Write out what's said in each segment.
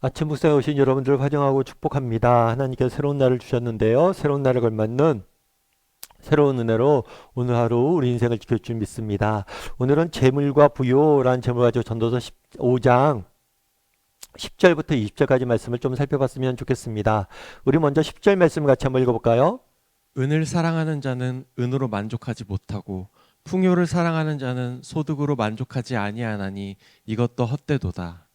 아침 묵상에 오신 여러분들 환영하고 축복합니다. 하나님께서 새로운 날을 주셨는데요. 새로운 날에 걸맞는 새로운 은혜로 오늘 하루 우리 인생을 지킬 줄 믿습니다. 오늘은 재물과 부요라는 제목을 가지고 전도서 15장 10절부터 20절까지 말씀을 좀 살펴봤으면 좋겠습니다. 우리 먼저 10절 말씀 같이 한번 읽어볼까요? 은을 사랑하는 자는 은으로 만족하지 못하고 풍요를 사랑하는 자는 소득으로 만족하지 아니하나니 이것도 헛되도다.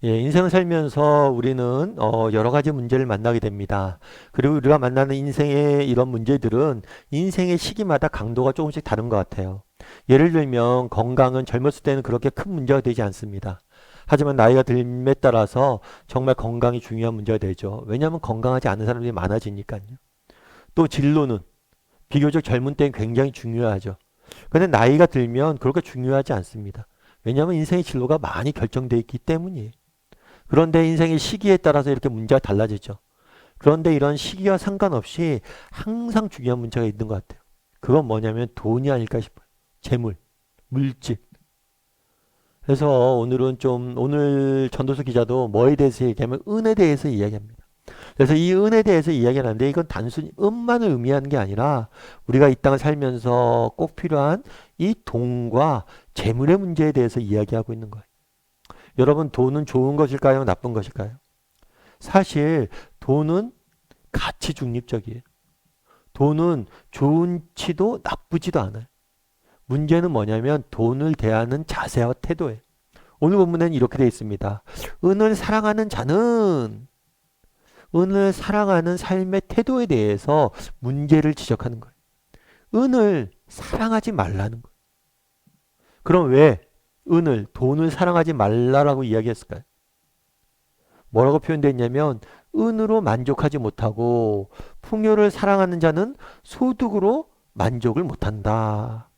예, 인생을 살면서 우리는 여러 가지 문제를 만나게 됩니다. 그리고 우리가 만나는 인생의 이런 문제들은 인생의 시기마다 강도가 조금씩 다른 것 같아요. 예를 들면 건강은 젊었을 때는 그렇게 큰 문제가 되지 않습니다. 하지만 나이가 들에 따라서 정말 건강이 중요한 문제가 되죠. 왜냐하면 건강하지 않은 사람들이 많아지니까요. 또 진로는 비교적 젊은 때는 굉장히 중요하죠. 그런데 나이가 들면 그렇게 중요하지 않습니다. 왜냐하면 인생의 진로가 많이 결정되어 있기 때문이에요. 그런데 인생의 시기에 따라서 이렇게 문제가 달라지죠. 그런데 이런 시기와 상관없이 항상 중요한 문제가 있는 것 같아요. 그건 뭐냐면 돈이 아닐까 싶어요. 재물, 물질. 그래서 오늘 전도서 기자도 뭐에 대해서 얘기하면 은에 대해서 이야기합니다. 그래서 이 은에 대해서 이야기하는데 이건 단순히 은만을 의미하는 게 아니라 우리가 이 땅을 살면서 꼭 필요한 이 돈과 재물의 문제에 대해서 이야기하고 있는 거예요. 여러분, 돈은 좋은 것일까요? 나쁜 것일까요? 사실 돈은 가치 중립적이에요. 돈은 좋지도 나쁘지도 않아요. 문제는 뭐냐면 돈을 대하는 자세와 태도예요. 오늘 본문에는 이렇게 되어 있습니다. 은을 사랑하는 자는 은을 사랑하는 삶의 태도에 대해서 문제를 지적하는 거예요. 은을 사랑하지 말라는 거예요. 그럼 왜 돈을 사랑하지 말라라고 이야기했을까요? 뭐라고 표현되어 있냐면 은으로 만족하지 못하고 풍요를 사랑하는 자는 소득으로 만족을 못한다.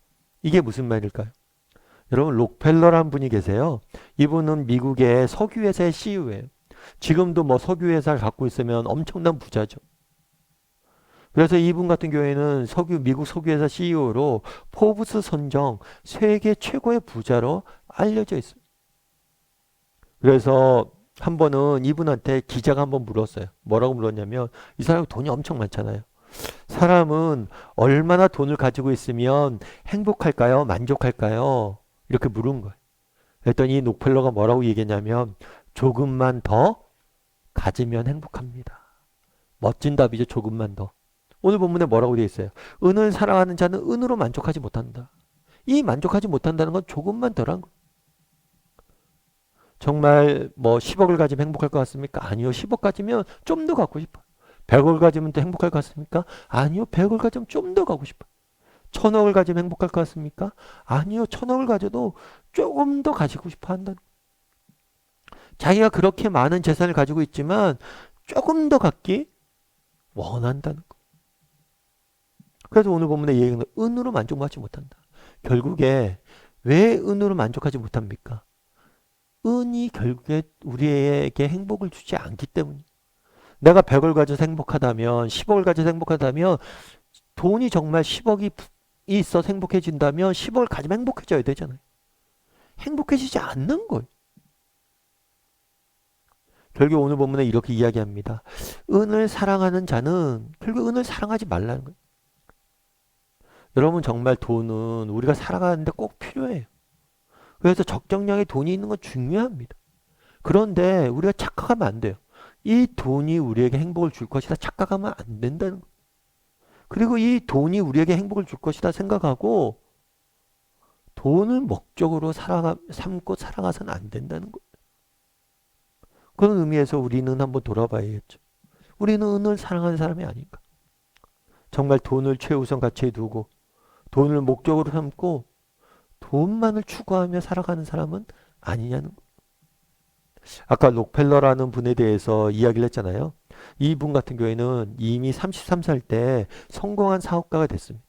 이게 무슨 말일까요? 여러분, 록펠러라는 분이 계세요. 이분은 미국의 석유회사의 CEO예요. 지금도 뭐 석유회사를 갖고 있으면 엄청난 부자죠. 그래서 이분 같은 경우에는 미국 석유회사 CEO로 포브스 선정 세계 최고의 부자로 알려져 있어요. 그래서 한 번은 이분한테 기자가 한번 물었어요. 뭐라고 물었냐면 이 사람이 돈이 엄청 많잖아요. 사람은 얼마나 돈을 가지고 있으면 행복할까요? 만족할까요? 이렇게 물은 거예요. 그랬더니 이 록펠러가 뭐라고 얘기했냐면 조금만 더 가지면 행복합니다. 멋진 답이죠. 조금만 더. 오늘 본문에 뭐라고 되어 있어요? 은을 사랑하는 자는 은으로 만족하지 못한다. 이 만족하지 못한다는 건 조금만 덜한 거예요. 정말 뭐 10억을 가지면 행복할 것 같습니까? 아니요. 10억 가지면 좀 더 갖고 싶어요. 100억을 가지면 더 행복할 것 같습니까? 아니요. 100억을 가지면 좀 더 가고 싶어요. 1000억을 가지면 행복할 것 같습니까? 아니요. 1000억을 가져도 조금 더 가지고 싶어 한다는 거예요. 자기가 그렇게 많은 재산을 가지고 있지만 조금 더 갖기 원한다는 거예요. 그래서 오늘 본문의 얘기는 은으로 만족받지 못한다. 결국에 왜 은으로 만족하지 못합니까? 은이 결국에 우리에게 행복을 주지 않기 때문이에요. 내가 100을 가져서 행복하다면, 10억을 가져서 행복하다면, 돈이 정말 10억이 있어서 행복해진다면 10억을 가지면 행복해져야 되잖아요. 행복해지지 않는 거예요. 결국 오늘 본문에 이렇게 이야기합니다. 은을 사랑하는 자는 결국 은을 사랑하지 말라는 거예요. 여러분, 정말 돈은 우리가 살아가는데 꼭 필요해요. 그래서 적정량의 돈이 있는 건 중요합니다. 그런데 우리가 착각하면 안 돼요. 이 돈이 우리에게 행복을 줄 것이다 착각하면 안 된다는 거예요. 그리고 이 돈이 우리에게 행복을 줄 것이다 생각하고 돈을 목적으로 삼고 살아가서는 안 된다는 거예요. 그런 의미에서 우리는 한번 돌아봐야겠죠. 우리는 은을 사랑하는 사람이 아닌가. 정말 돈을 최우선 가치에 두고 돈을 목적으로 삼고 돈만을 추구하며 살아가는 사람은 아니냐는 거예요. 아까 록펠러라는 분에 대해서 이야기를 했잖아요. 이분 같은 경우에는 이미 33살 때 성공한 사업가가 됐습니다.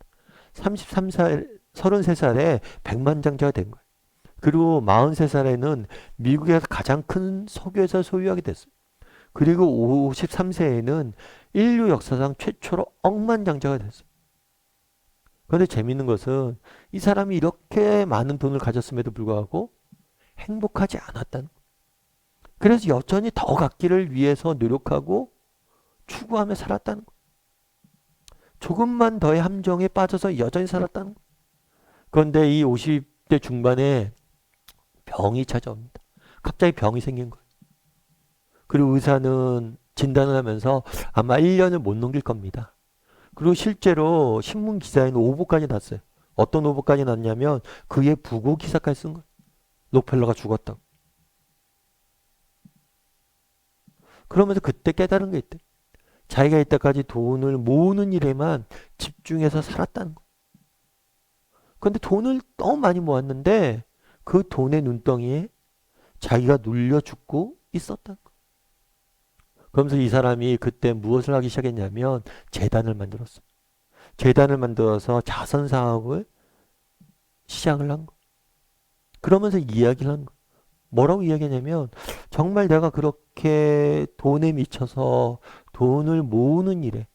33살, 33살에 백만장자가 된 거예요. 그리고 43살에는 미국에서 가장 큰 석유회사를 소유하게 됐어요. 그리고 53세에는 인류 역사상 최초로 억만장자가 됐어요. 그런데 재밌는 것은 이 사람이 이렇게 많은 돈을 가졌음에도 불구하고 행복하지 않았다는 거예요. 그래서 여전히 더 갖기를 위해서 노력하고 추구하며 살았다는 거. 조금만 더의 함정에 빠져서 여전히 살았다는 거. 그런데 이 50대 중반에 병이 찾아옵니다. 갑자기 병이 생긴 거예요. 그리고 의사는 진단을 하면서 아마 1년을 못 넘길 겁니다. 그리고 실제로 신문 기사에는 오보까지 났어요. 어떤 오보까지 났냐면 그의 부고 기사까지 쓴 거예요. 록펠러가 죽었다고. 그러면서 그때 깨달은 게 있대. 자기가 이때까지 돈을 모으는 일에만 집중해서 살았다는 거. 그런데 돈을 너무 많이 모았는데 그 돈의 눈덩이에 자기가 눌려 죽고 있었다는 거. 그러면서 이 사람이 그때 무엇을 하기 시작했냐면 재단을 만들었어. 재단을 만들어서 자선 사업을 시작을 한 거. 그러면서 이야기를 한 거. 뭐라고 이야기하냐면 정말 내가 그렇게 돈에 미쳐서 돈을 모으는 일에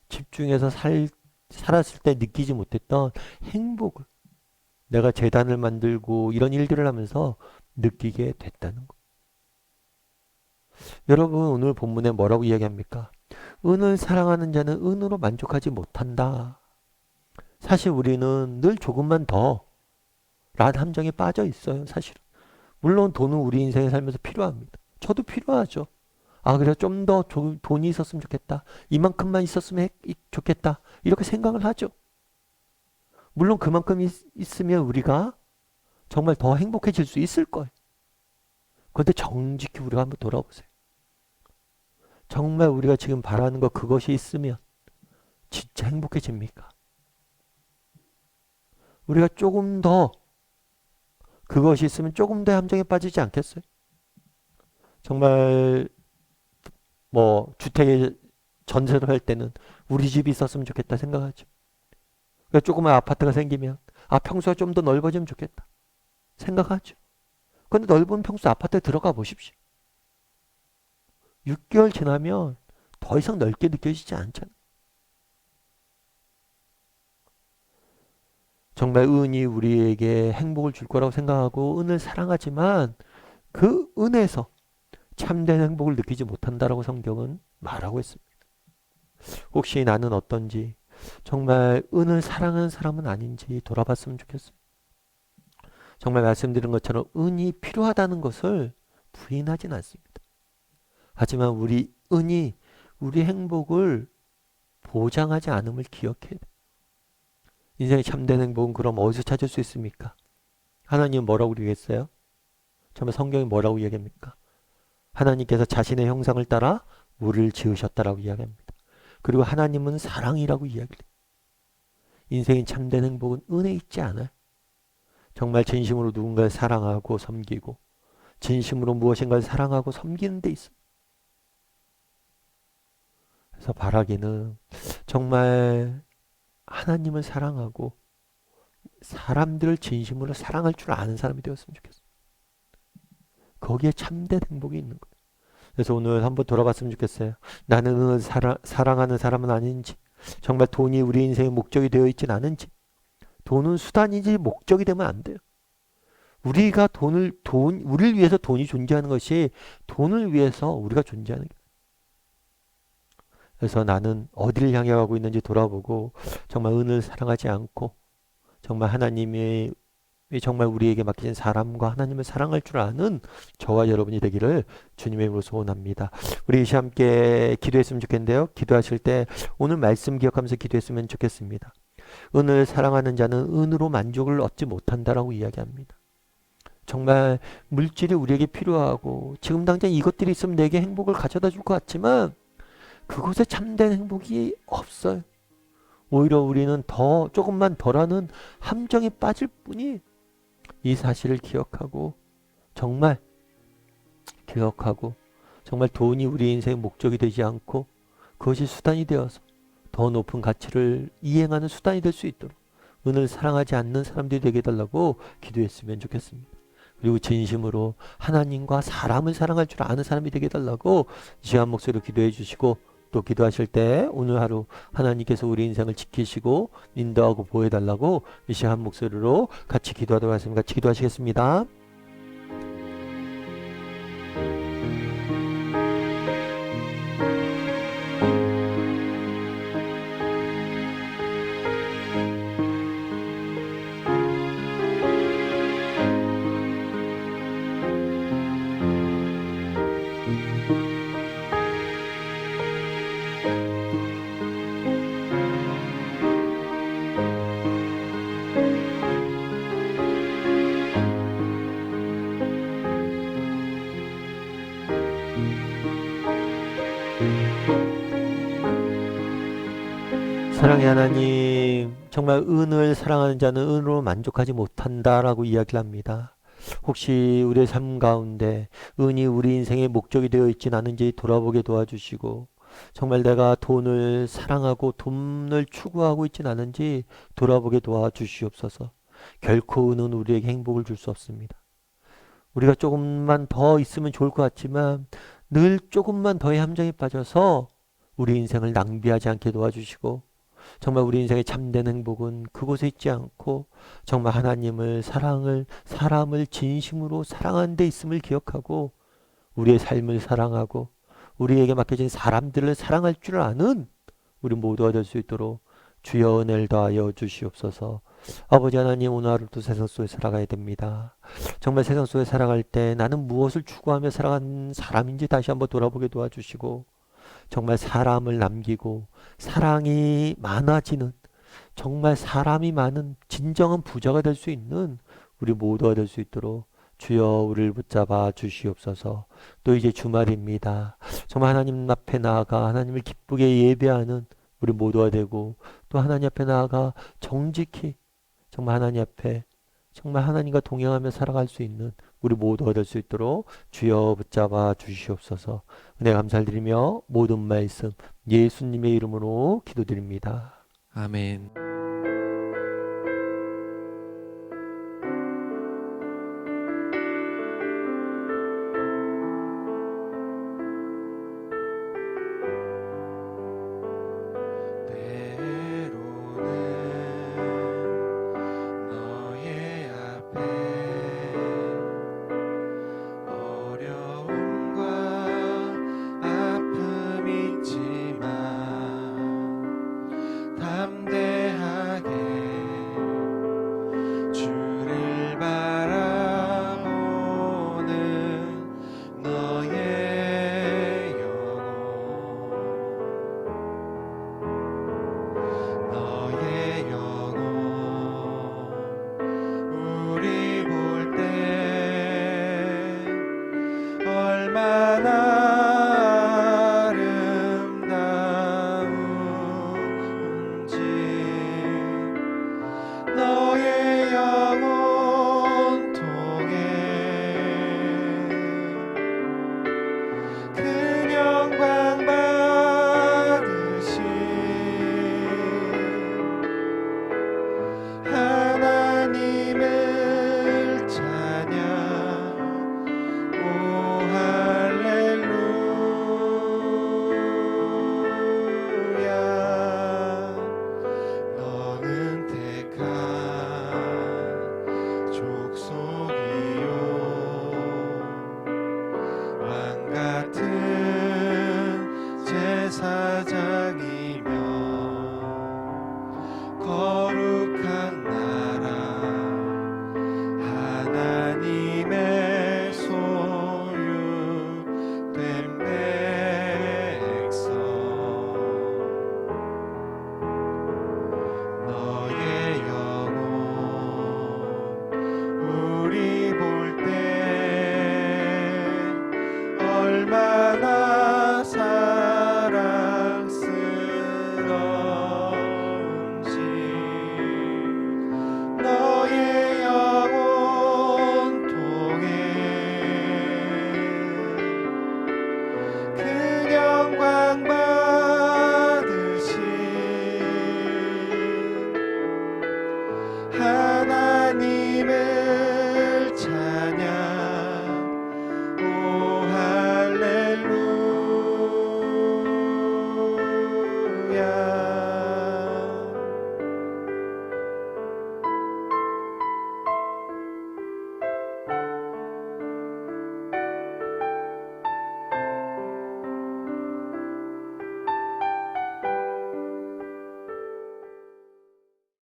집중해서 살았을 때 느끼지 못했던 행복을 내가 재단을 만들고 이런 일들을 하면서 느끼게 됐다는 거. 여러분 오늘 본문에 뭐라고 이야기합니까? 은을 사랑하는 자는 은으로 만족하지 못한다. 사실 우리는 늘 조금만 더 라는 함정에 빠져 있어요. 사실은. 물론 돈은 우리 인생에 살면서 필요합니다. 저도 필요하죠. 아, 그래서 좀 더 돈이 있었으면 좋겠다. 이만큼만 있었으면 좋겠다. 이렇게 생각을 하죠. 물론 그만큼 있으면 우리가 정말 더 행복해질 수 있을 거예요. 그런데 정직히 우리가 한번 돌아보세요. 정말 우리가 지금 바라는 거 그것이 있으면 진짜 행복해집니까? 우리가 조금 더 그것이 있으면 조금 더 함정에 빠지지 않겠어요? 정말 뭐 주택에 전세를 할 때는 우리 집이 있었으면 좋겠다 생각하죠. 그러니까 조그만 아파트가 생기면 아 평수가 좀 더 넓어지면 좋겠다 생각하죠. 그런데 넓은 평수 아파트에 들어가 보십시오. 6개월 지나면 더 이상 넓게 느껴지지 않잖아요. 정말 은이 우리에게 행복을 줄 거라고 생각하고 은을 사랑하지만 그 은에서 참된 행복을 느끼지 못한다라고 성경은 말하고 있습니다. 혹시 나는 어떤지 정말 은을 사랑하는 사람은 아닌지 돌아봤으면 좋겠습니다. 정말 말씀드린 것처럼 은이 필요하다는 것을 부인하진 않습니다. 하지만 우리 은이 우리 행복을 보장하지 않음을 기억해야 돼요. 인생의 참된 행복은 그럼 어디서 찾을 수 있습니까? 하나님은 뭐라고 그러겠어요? 정말 성경이 뭐라고 이야기합니까? 하나님께서 자신의 형상을 따라 우리를 지으셨다라고 이야기합니다. 그리고 하나님은 사랑이라고 이야기해요. 인생의 참된 행복은 은에 있지 않아요. 정말 진심으로 누군가를 사랑하고 섬기고 진심으로 무엇인가를 사랑하고 섬기는 데 있어요. 그래서 바라기는 정말 하나님을 사랑하고 사람들을 진심으로 사랑할 줄 아는 사람이 되었으면 좋겠어요. 거기에 참된 행복이 있는 거예요. 그래서 오늘 한번 돌아봤으면 좋겠어요. 나는 사랑하는 사람은 아닌지, 정말 돈이 우리 인생의 목적이 되어 있진 않은지, 돈은 수단이지 목적이 되면 안 돼요. 우리가 우리를 위해서 돈이 존재하는 것이 돈을 위해서 우리가 존재하는 거예요. 그래서 나는 어디를 향해 가고 있는지 돌아보고 정말 은을 사랑하지 않고 정말 하나님이 정말 우리에게 맡기신 사람과 하나님을 사랑할 줄 아는 저와 여러분이 되기를 주님의 이름으로 소원합니다. 우리 이시 함께 기도했으면 좋겠는데요. 기도하실 때 오늘 말씀 기억하면서 기도했으면 좋겠습니다. 은을 사랑하는 자는 은으로 만족을 얻지 못한다라고 이야기합니다. 정말 물질이 우리에게 필요하고 지금 당장 이것들이 있으면 내게 행복을 가져다 줄 것 같지만 그곳에 참된 행복이 없어요. 오히려 우리는 조금만 덜하는 함정에 빠질 뿐이 이 사실을 기억하고 정말 돈이 우리 인생의 목적이 되지 않고 그것이 수단이 되어서 더 높은 가치를 이행하는 수단이 될 수 있도록 은을 사랑하지 않는 사람들이 되게 해달라고 기도했으면 좋겠습니다. 그리고 진심으로 하나님과 사람을 사랑할 줄 아는 사람이 되게 해달라고 지한 목소리로 기도해 주시고 또 기도하실 때 오늘 하루 하나님께서 우리 인생을 지키시고 인도하고 보호해달라고 이 시한 목소리로 같이 기도하도록 하겠습니다. 같이 기도하시겠습니다. 사랑의 하나님, 정말 은을 사랑하는 자는 은으로 만족하지 못한다라고 이야기를 합니다. 혹시 우리의 삶 가운데 은이 우리 인생의 목적이 되어 있진 않은지 돌아보게 도와주시고, 정말 내가 돈을 사랑하고 돈을 추구하고 있진 않은지 돌아보게 도와주시옵소서. 결코 은은 우리에게 행복을 줄 수 없습니다. 우리가 조금만 더 있으면 좋을 것 같지만 늘 조금만 더의 함정에 빠져서 우리 인생을 낭비하지 않게 도와주시고, 정말 우리 인생의 참된 행복은 그곳에 있지 않고 정말 하나님을 사람을 진심으로 사랑하는 데 있음을 기억하고 우리의 삶을 사랑하고 우리에게 맡겨진 사람들을 사랑할 줄 아는 우리 모두가 될 수 있도록 주여 은혜를 더하여 주시옵소서. 아버지 하나님, 오늘 하루도 세상 속에 살아가야 됩니다. 정말 세상 속에 살아갈 때 나는 무엇을 추구하며 살아가는 사람인지 다시 한번 돌아보게 도와주시고, 정말 사람을 남기고 사랑이 많아지는, 정말 사람이 많은 진정한 부자가 될 수 있는 우리 모두가 될 수 있도록 주여 우리를 붙잡아 주시옵소서. 또 이제 주말입니다. 정말 하나님 앞에 나아가 하나님을 기쁘게 예배하는 우리 모두가 되고, 또 하나님 앞에 나아가 정직히 정말 하나님 앞에 정말 하나님과 동행하며 살아갈 수 있는 우리 모두가 될 수 있도록 주여 붙잡아 주시옵소서. 은혜 감사를 드리며 모든 말씀 예수님의 이름으로 기도드립니다. 아멘.